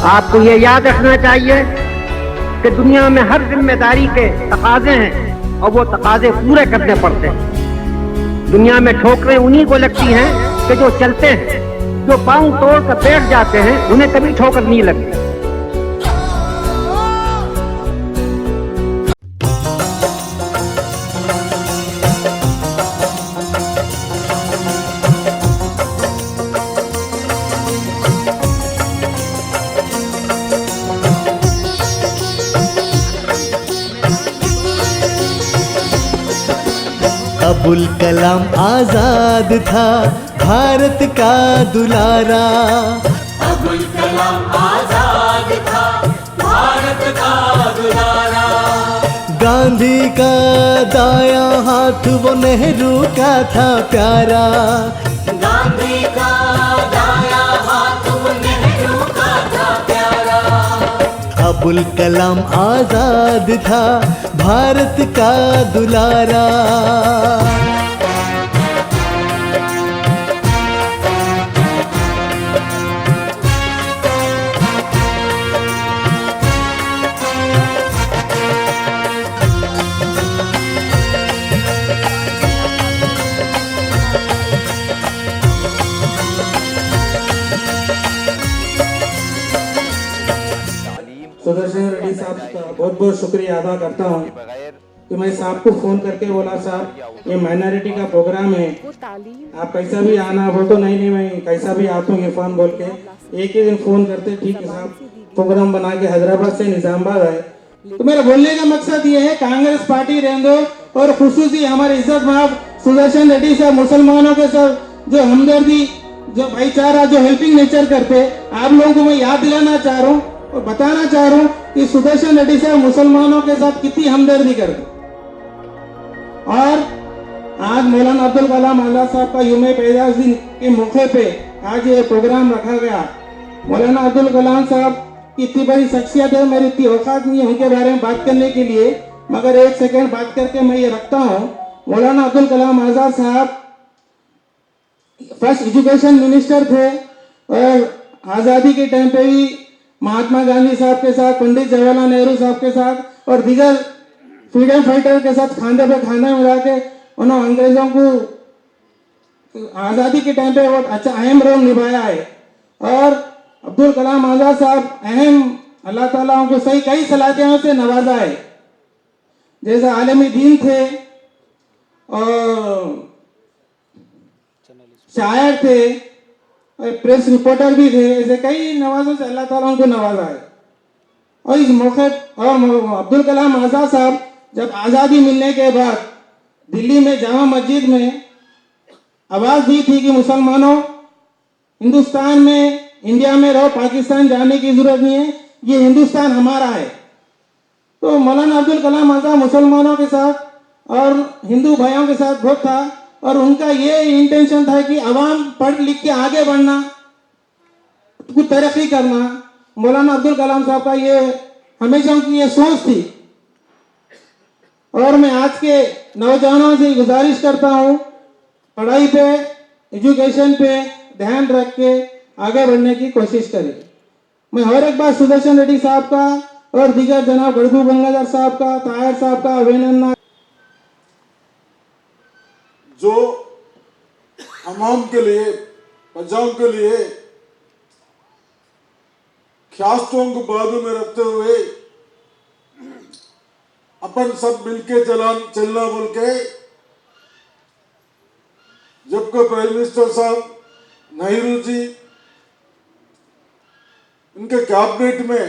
आपको ये याद रखना चाहिए कि दुनिया में हर जिम्मेदारी के तकाजे हैं और वो तकाजे पूरे करने पड़ते हैं। दुनिया में ठोकरें उन्हीं को लगती हैं कि जो चलते हैं, जो पांव तोड़ कर बैठ जाते हैं उन्हें कभी ठोकर नहीं लगती। अबुल कलाम आजाद था भारत का दुलारा। अबुल कलाम आजाद था भारत का दुलारा। गांधी का दायां हाथ वो नेहरू का था प्यारा। गांधी का दायां हाथ वो नेहरू का था प्यारा। अबुल कलाम आजाद था भारत का दुलारा। सुदर्शन रेड्डी साहब का बहुत बहुत शुक्रिया अदा करता हूँ कि मैं साहब को फोन करके बोला साहब ये माइनॉरिटी का प्रोग्राम है, आप कैसा भी आना हो। तो नहीं मैं कैसा भी आता हूँ इरफान बोल के एक ही दिन फोन करते, ठीक है साहब प्रोग्राम बना के हैदराबाद से निजामाबाद आए। तो मेरा बोलने का मकसद ये है कांग्रेस पार्टी रहने दो और खुसूसी हमारे इज्जत माफ सुदर्शन रेड्डी साहब मुसलमानों के साथ जो हमदर्दी, जो भाईचारा, जो हेल्पिंग नेचर करते, आप लोगों को मैं याद दिलाना चाह रहा हूँ और बताना चाह रहा हूँ कि सुदर्शन रेड्डी साहब मुसलमानों के साथ कितनी हमदर्दी करते। और आज मौलाना अब्दुल कलाम आजाद साहब का यूम पैदाइश दिन के मौके पे आज ये प्रोग्राम रखा गया। मौलाना अब्दुल कलाम साहब की इतनी बड़ी शख्सियत है, मेरी इतनी औकात नहीं है उनके बारे में बात करने के लिए, मगर एक सेकंड बात करके मैं ये रखता हूँ। मौलाना अब्दुल कलाम आजाद साहब फर्स्ट एजुकेशन मिनिस्टर थे और आज़ादी के टाइम पे भी महात्मा गांधी साहब के साथ, पंडित जवाहरलाल नेहरू साहब के साथ और दीगर फ्रीडम फाइटर के साथ खांधे पे खांधा मिला के उन्होंने अंग्रेजों को आज़ादी के टाइम पे बहुत अच्छा अहम रोल निभाया है। और अब्दुल कलाम आजाद साहब अहम अल्लाह ताला उनको सही कई सलाहियतों से नवाजा है, जैसे आलमी दीन थे और शायर थे और प्रेस रिपोर्टर भी थे, ऐसे कई नवाजों से अल्लाह ताला उनको नवाजा है। और इस मौके और अब्दुल कलाम आजाद साहब जब आज़ादी मिलने के बाद दिल्ली में जामा मस्जिद में आवाज़ दी थी कि मुसलमानों हिंदुस्तान में, इंडिया में रहो, पाकिस्तान जाने की जरूरत नहीं है, ये हिंदुस्तान हमारा है। तो मौलाना अब्दुल कलाम आजाद मुसलमानों के साथ और हिंदू भाइयों के साथ बहुत था और उनका ये इंटेंशन था कि अवाम पढ़ लिख के आगे बढ़ना, कुछ तरक्की करना। मौलाना अब्दुल कलाम साहब का ये हमेशा उनकी ये सोच थी। और मैं आज के नौजवानों से गुजारिश करता हूँ पढ़ाई पे, एजुकेशन पे ध्यान रख के आगे बढ़ने की कोशिश करें। मैं और एक बार सुदर्शन रेड्डी साहब का और दीगर जनाब गड़गू गंगाधर साहब का, ताहिर साहब का, अभिनंदन जो अवाम के लिए, प्रजाओं के लिए ख्यास्तों को बाजू में रखते हुए अपन सब मिलके चलना बोल के जबकि प्राइम मिनिस्टर साहब नेहरू जी इनके कैबिनेट में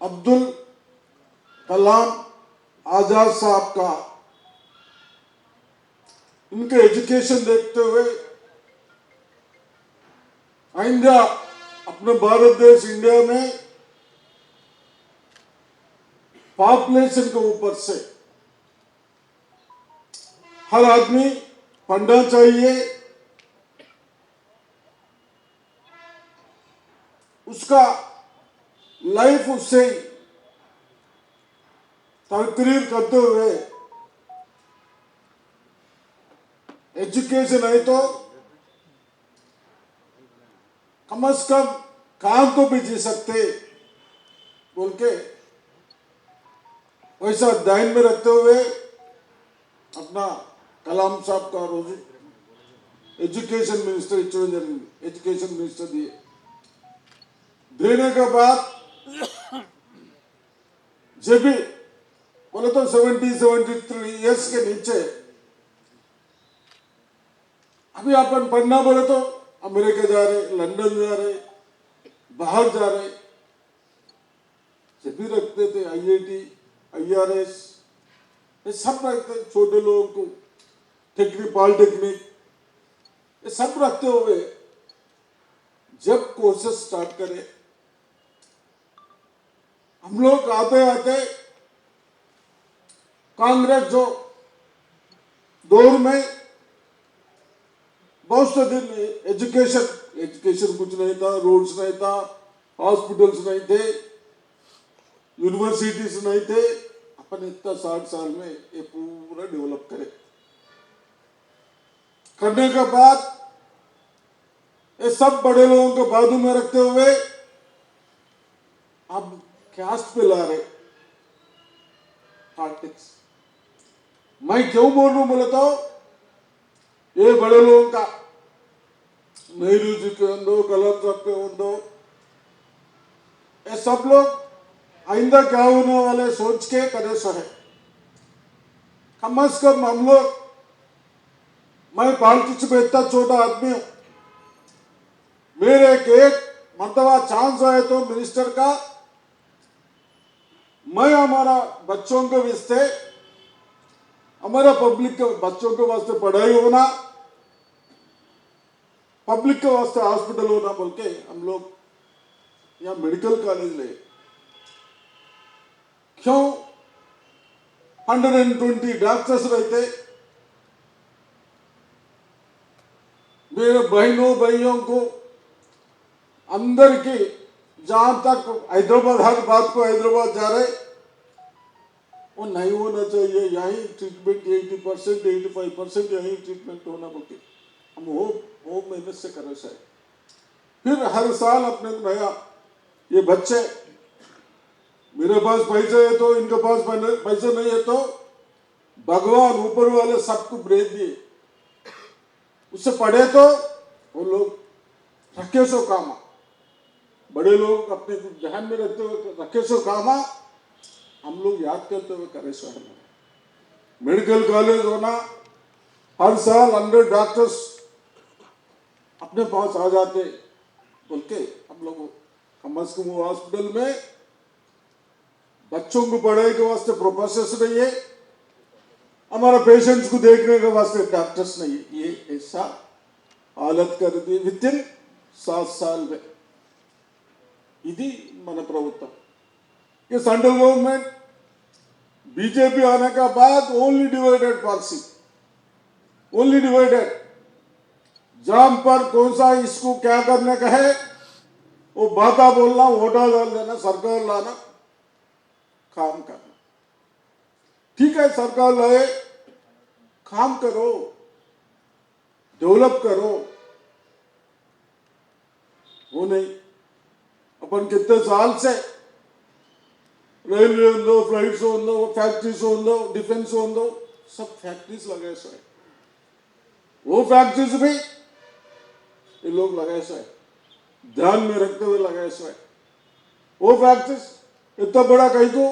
अब्दुल कलाम आजाद साहब का इनके एजुकेशन देखते हुए आइंदा अपने भारत देश इंडिया में पॉपुलेशन के ऊपर से हर आदमी पढ़ना चाहिए, उसका लाइफ उससे तकरीर करते हुए एजुकेशन है तो कम से कम काम को भी जी सकते, बोल के वैसा ध्यान में रखते हुए अपना कलाम साहब का रोज एजुकेशन मिनिस्टर एजुकेशन मिनिस्टर दिए। देने के बाद जब भी बोले तो 73 ईयर्स के नीचे अभी अपन पढ़ना बोले तो अमेरिका जा रहे, लंदन जा रहे, बाहर जा रहे, जब भी रखते थे IIT, IRS, ये सब रखते छोटे लोगों को, पॉलिटेक्निक, ये सब रखते हुए जब कोर्सेस स्टार्ट करे, हम लोग आते आते कांग्रेस जो दौर में बहुत से दिन एजुकेशन कुछ नहीं था, रोड्स नहीं था, हॉस्पिटल्स नहीं थे, यूनिवर्सिटीज नहीं थे। अपन इतना 60 साल में ये पूरा डेवलप करने के बाद ये सब बड़े लोगों को बाजू में रखते हुए अब कास्ट पे ला रहे पॉलिटिक्स। मैं क्यों बोल रहा हूं बोले तो ये बड़े लोगों का नेहरू जी के होंदो, कलाम साहब के होंदो, ये सब लोग आइंदा क्या होने वाले सोच के करे सो है। कम से कम हम लोग, मैं पॉलिटिक्स में इतना छोटा आदमी हूं, मेरे एक मरतबा चांस आए तो मिनिस्टर का, मैं हमारा बच्चों के वास्ते, हमारा पब्लिक के बच्चों के वास्ते पढ़ाई होना, पब्लिक के वास्ते हॉस्पिटल होना बोल के हम लोग यहाँ मेडिकल कॉलेज ले। क्यों 120 डॉक्टर्स रहते, मेरे बहनों भाइयों को अंदर की, जहां तक हैदराबाद, हर बात को हैदराबाद जा रहे, वो नहीं होना चाहिए। यही ट्रीटमेंट 80%, 85% यही ट्रीटमेंट होना बोलते हम वो मेहनत से करे शायद। फिर हर साल अपने नया, ये बच्चे मेरे पास पैसे है तो इनके पास पैसे नहीं है तो भगवान ऊपर वाले सबको ब्रेक दिए, उससे पढ़े तो वो लोग रखे सो कामा, बड़े लोग अपने ध्यान में रखते हुए रखे सो कामा, हम लोग याद करते हुए करे सो है। मेडिकल कॉलेज होना, हर साल 100 डॉक्टर्स अपने पास आ जाते बोल के हम लोग कम से कम हॉस्पिटल में बच्चों को पढ़ाई के वास्ते प्रोफेसर्स नहीं है, हमारा पेशेंट्स को देखने के वास्ते डॉक्टर्स नहीं है। ये ऐसा हालत कर दी विदिन 7 साल में। इधी मन प्रभुत्व। ये सेंट्रल गवर्नमेंट बीजेपी आने का बाद only divided policy, only divided. जहां पर कौन सा इसको क्या करने का है वो बाता बोलना, वोटा डाल देना, सरकार लाना, काम करना। ठीक है, सरकार लाए, काम करो, डेवलप करो, वो नहीं। अपन कितने साल से रेलवे होंदो, फ्लाइट्स होंदो, फैक्ट्रीज होंदो, डिफेंस होंदो, सब फैक्ट्रीज लगाए सो है। वो फैक्ट्रीज भी ये लोग लगाए सो है, ध्यान में रखते हुए लगाए सो है। वो फैक्ट्रीज इतना बड़ा कहीं को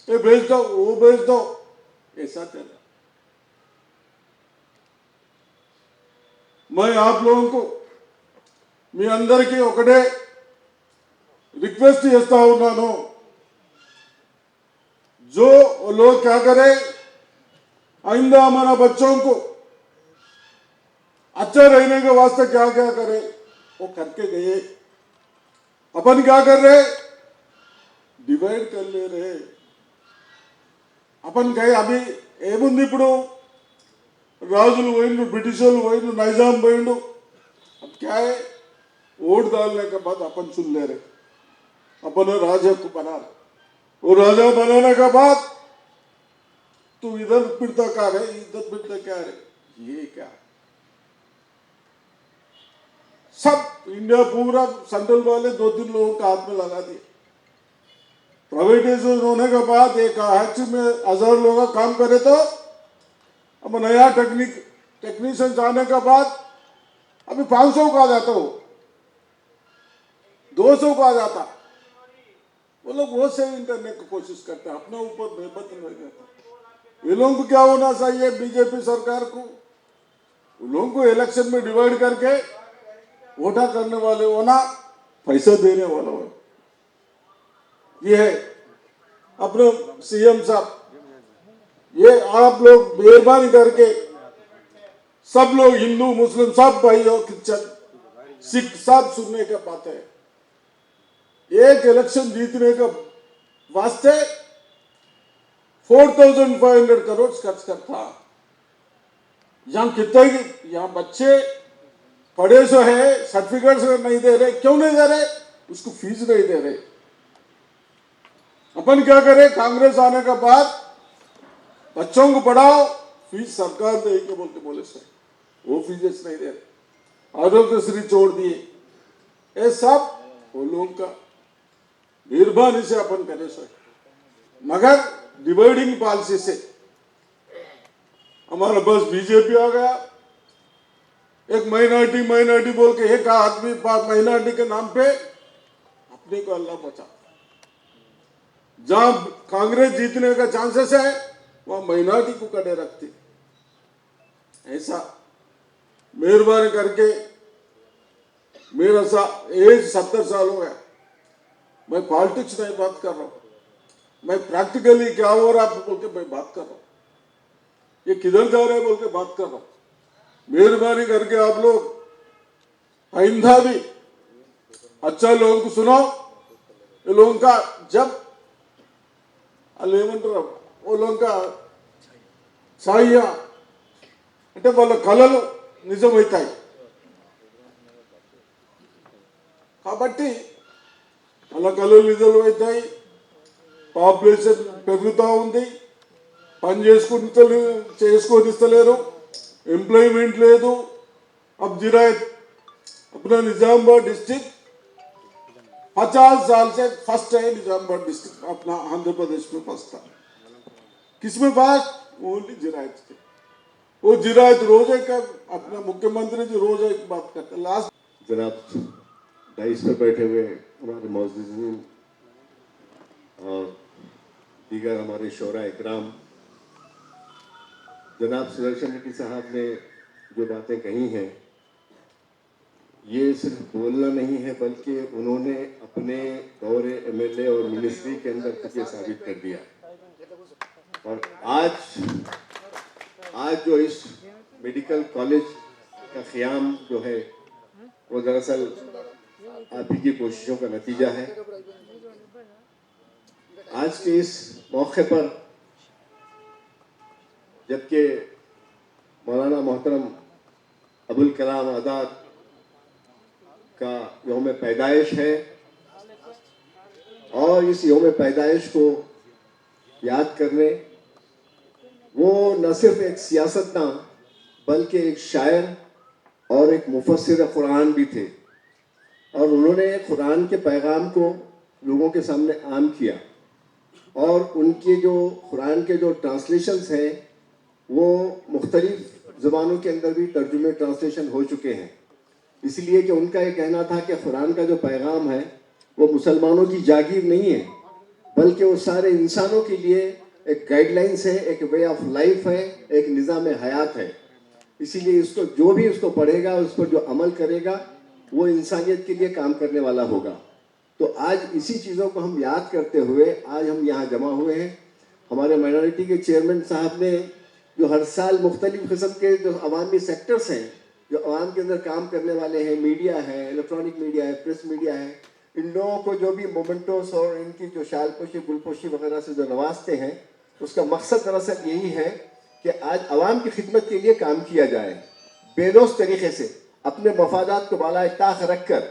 ये बेच दो, वो बेच दो, ऐसा चला। मैं आप लोगों को మీ అందరికీ ఒకటే रिक्वेस्ट చేస్తా ఉన్నాను, जो लोग क्या करे आइंदा हमारा बच्चों को अच्छा रहने के वास्ते क्या क्या करे वो करके गए। अपन क्या कर रहे, डिवाइड कर ले रहे। अपन गए अभी ఏముంది ఇప్పుడు రాజులు పోయిండు, బ్రిటిష్ వాళ్ళు పోయిండు, నైజాం పోయిండు। अब क्या है, वोट डालने के बाद अपन चुन ले रहे, अपन राजा को बना रहे। वो राजा बनाने के बाद तू इधर फिरता क्या है, इधर फिरता क्या है, ये क्या सब इंडिया पूरा सेंट्रल वाले 2-3 लोगों का हाथ में लगा दिए। प्राइवेटाइजेशन होने के बाद एक हैच में 1000 लोग काम करे तो अब नया टेक्नीशियन आने के बाद अभी 500 का आ जाता हो, 200 का आ जाता। वो लोग वो सेविंग करने की कोशिश करते हैं, अपने ऊपर बेबत नहीं रहता। ये लोगों को क्या होना चाहिए, बीजेपी सरकार को उन लोगों को इलेक्शन में डिवाइड करके वोटा करने वाले होना, पैसा देने वाला हो। ये है अपने सीएम साहब, ये आप लोग मेहरबानी करके सब लोग हिंदू मुस्लिम सब भाई और क्रिश्चियन सिख सब सुनने के बात है। एक इलेक्शन जीतने का वास्ते 4500 करोड़ खर्च करता। यहाँ कितने यहाँ बच्चे पढ़े सो है, सर्टिफिकेट नहीं दे रहे, क्यों नहीं दे रहे? उसको फीस नहीं दे रहे। अपन क्या करें, कांग्रेस आने के बाद बच्चों को पढ़ाओ, फीस सरकार देगी बोलते बोले सर, वो फीस नहीं दे रहे। आरोग्यश्री छोड़ दिए, ये सब वो लोग का मेहरबानी से अपन करे सर, मगर डिवाइडिंग पॉलिसी से हमारा बस बीजेपी आ गया। एक माइनॉरिटी बोल के एक आदमी माइनॉरिटी के नाम पे अपने को अल्लाह बचा। जहां कांग्रेस जीतने का चांसेस है वहां माइनॉरिटी को कड़े रखती। ऐसा मेहरबानी करके, मेरा एज 70 साल हो गया, मैं पॉलिटिक्स नहीं बात कर रहा हूं, मैं प्रैक्टिकली क्या हो रहा है बोल के मैं बात कर रहा हूं, ये किधर जा रहा है बोल के बात कर रहा हूं। मेहरबानी करके आप लोग आइंदा भी अच्छा लोगों को सुनो। ये लोगों का जब वो लोगों का సాయ్య అంటే వాళ్ళ కళలు నిజమవుతాయి కాబట్టి వాళ్ళ కళలు నిజమవుతాయి। పాపులేషన్ పెరుగుతూ ఉంది, పని చేసుకోనిస్తలేరు, ఎంప్లాయ్మెంట్ లేదు। अब जिरायत अपना निजामाबाद डिस्ट्रिक्ट 50 साल से फर्स्ट है, निजामाबाद डिस्ट्रिक्ट अपना आंध्र प्रदेश में फर्स्ट था। किसमें फर्स्ट? ओनली जिरायत थे। वो जिरायत रोज एक अपना मुख्यमंत्री जी रोज एक बात करते। लास्ट जनाब डाइस पर बैठे हुए हमारे मौजूदीन और दीगर हमारे शोरा इकराम, जनाब सुदर्शन रेड्डी साहब ने जो बातें कही हैं, ये सिर्फ बोलना नहीं है बल्कि उन्होंने अपने दौरे एमएलए और मिनिस्ट्री के अंदर ये साबित कर दिया। और आज जो इस मेडिकल कॉलेज का क़याम जो है वो दरअसल आप ही की कोशिशों का नतीजा है। आज के इस मौके पर जबकि मौलाना मोहतरम अबुल कलाम आज़ाद का यौम पैदाइश है और इस यौम पैदाइश को याद करने वो न सिर्फ एक सियासतदान बल्कि एक शायर और एक मुफस्सिर कुरान भी थे और उन्होंने कुरान के पैगाम को लोगों के सामने आम किया और उनके जो कुरान के जो ट्रांसलेशंस हैं वो मुख्तलिफ ज़बानों के अंदर भी तर्जुमे ट्रांसलेशन हो चुके हैं। इसलिए कि उनका ये कहना था कि कुरान का जो पैगाम है वो मुसलमानों की जागीर नहीं है बल्कि वो सारे इंसानों के लिए एक गाइडलाइंस है, एक वे ऑफ लाइफ है, एक निज़ाम हयात है। इसीलिए इसको जो भी उसको पढ़ेगा, उस पर जो अमल करेगा वो इंसानियत के लिए काम करने वाला होगा। तो आज इसी चीज़ों को हम याद करते हुए आज हम यहाँ जमा हुए हैं। हमारे माइनॉरिटी के चेयरमैन साहब ने जो हर साल मुख्तलिफ़ किस्म के जो अवामी सेक्टर्स हैं, जो अवाम के अंदर काम करने वाले हैं, मीडिया है, इलेक्ट्रॉनिक मीडिया है, प्रेस मीडिया है, इन लोगों को जो भी मोमेंटोस और इनकी जो शालपोशी गुलपोशी वगैरह से जो नवाजते हैं, उसका मकसद दरअसल यही है कि आज अवाम की खिदमत के लिए काम किया जाए, बेलोस तरीके से अपने मफादात को बाला ताख रख कर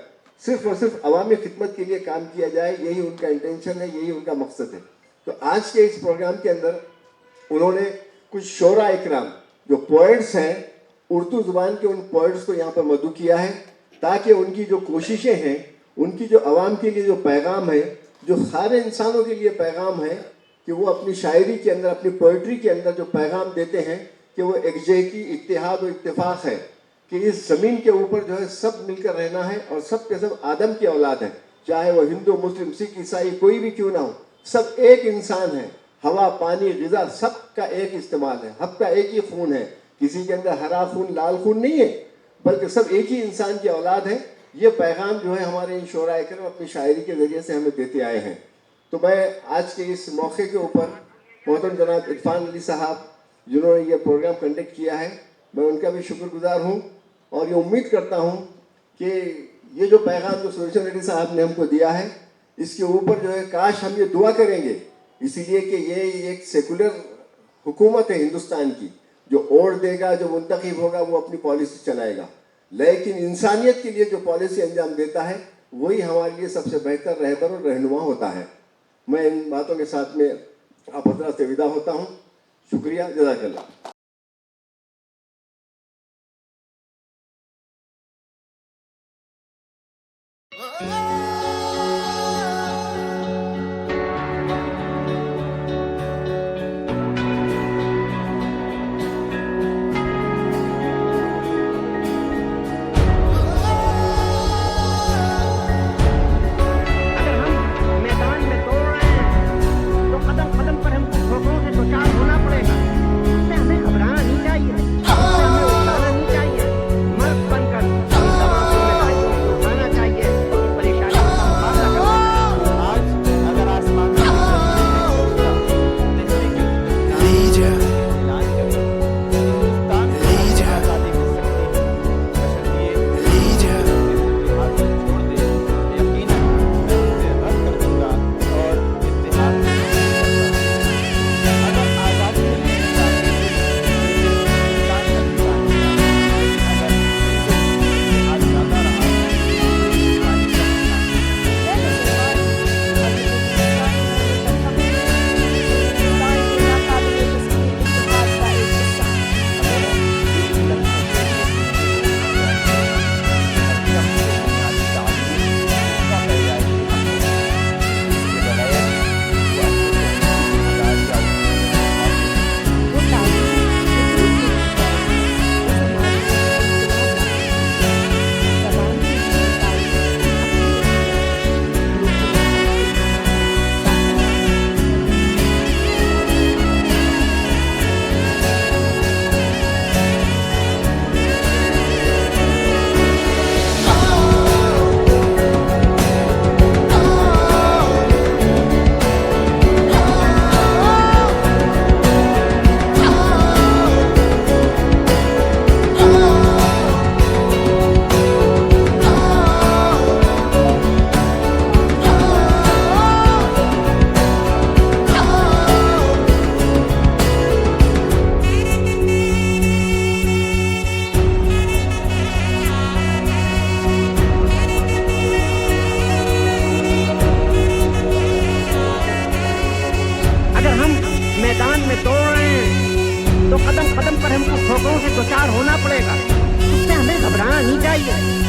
सिर्फ और सिर्फ अवामी खिदमत के लिए काम किया जाए। यही उनका इंटेंशन है, यही उनका मकसद है। तो आज के इस प्रोग्राम के अंदर उन्होंने कुछ शोरा इकराम जो पोइट्स हैं, उर्दू ज़ुबान के उन पोइट्स को यहाँ पर मदऊ किया है ताकि उनकी जो कोशिशें हैं, उनकी जो अवाम के लिए जो पैगाम है, जो सारे इंसानों के लिए पैगाम है कि वो अपनी शायरी के अंदर, अपनी पोइट्री के अंदर जो पैगाम देते हैं कि वो एकजहती, इत्तेहाद और इत्तेफाक है कि इस ज़मीन के ऊपर जो है सब मिलकर रहना है और सब के सब आदम की औलाद हैं, चाहे वो हिंदू, मुस्लिम, सिख, ईसाई कोई भी क्यों ना हो, सब एक इंसान है। हवा, पानी, ग़िज़ा सब का एक इस्तेमाल है, सबका एक ही खून है, किसी के अंदर हरा खून, लाल खून नहीं है, बल्कि सब एक ही इंसान की औलाद है। ये पैगाम जो है हमारे इन शोराए करम अपनी शायरी के ज़रिए से हमें देते आए हैं। तो मैं आज के इस मौके के ऊपर मोहतरम जनाब इरफान अली साहब जिन्होंने ये प्रोग्राम कंडक्ट किया है, मैं उनका भी शुक्रगुजार हूँ और ये उम्मीद करता हूँ कि ये जो पैगाम जो सुरेश रेड्डी साहब ने हमको दिया है, इसके ऊपर जो है काश हम ये दुआ करेंगे, इसीलिए कि ये एक सेकुलर हुकूमत है हिंदुस्तान की, जो ओढ़ देगा, जो मुंतखब होगा वो अपनी पॉलिसी चलाएगा, लेकिन इंसानियत के लिए जो पॉलिसी अंजाम देता है वही हमारे लिए सबसे बेहतर रहबर और रहनुमा होता है। मैं इन बातों के साथ में आप हज़रात से विदा होता हूँ। शुक्रिया, जज़ाकल्लाह।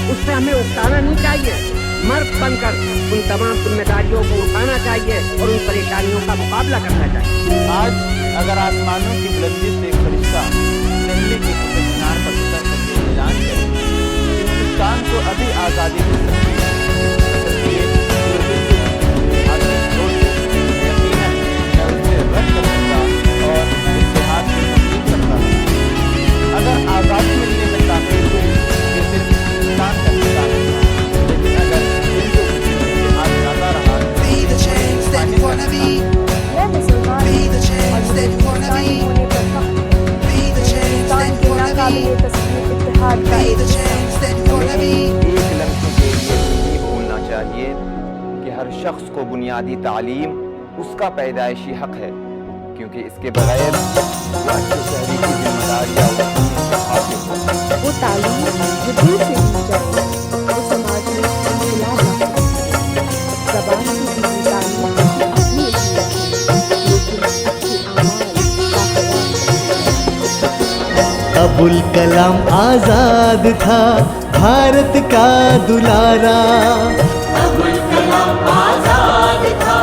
उससे हमें उकताना नहीं चाहिए, मर्द बनकर उन तमाम जिम्मेदारियों को उठाना चाहिए और उन परेशानियों का मुकाबला करना चाहिए। आज अगर आसमानों की बुलंदी से एक फरिश्ता दिल्ली के मीनार पर उतर करके ऐलान करे हिंदुस्तान को अभी आज़ादी मिल सकती है, यकीनन मैं उसे रद्द करूँगा और इत्तेहाद में तब्दील करता हूँ। अगर आज़ादी मिलने में ताख़ीर हुई ये सिर्फ हिंदुस्तान का नुकसान है, लेकिन अगर हिंदू इत्तेहाद ज़्यादा रहा एक लम्हे के लिए नहीं भूलना चाहिए कि हर शख्स को बुनियादी तालीम उसका पैदाइशी हक है, क्योंकि इसके बगैर वो अच्छे शहरी की जिम्मेदारियाँ वो तालीम जो दिल से दी जाए वो समाज में इनकलाब ला सकती है। ज़बान से दी तालीम अपनी लेकिन अच्छे अमाल का अबुल कलाम आजाद था भारत का दुलारा, अबुल कलाम आजाद था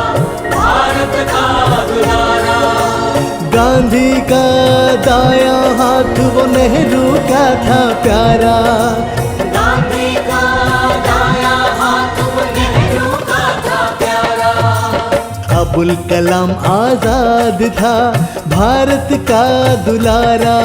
गांधी का दायां हाथ वो नेहरू का था प्यारा। गांधी का दाया हाथ वो नेहरू का था प्यारा। अबुल कलाम आजाद था भारत का दुलारा।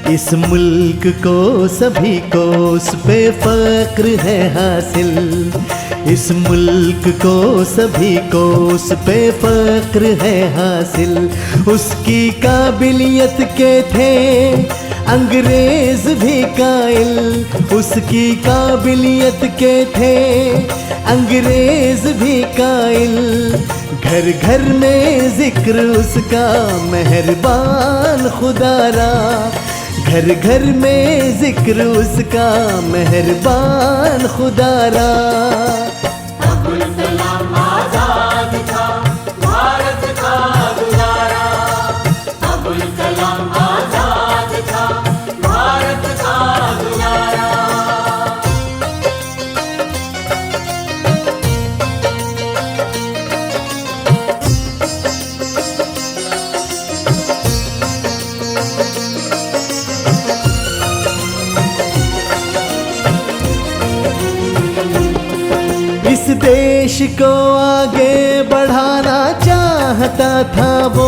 इस मुल्क को सभी को उस पे फक्र है हासिल। इस मुल्क को सभी को उस पे फक्र है हासिल। उसकी काबिलियत के थे अंग्रेज भी कायल। उसकी काबिलियत के थे अंग्रेज भी कायल। घर घर में जिक्र उसका मेहरबान खुदारा। घर घर में जिक्र उसका मेहरबान खुदारा। अबुल कलाम आजाद था भारत का दुलारा। अबुल कलाम आजाद था भारत का दुलारा। इस देश को आगे बढ़ाना चाहता था वो।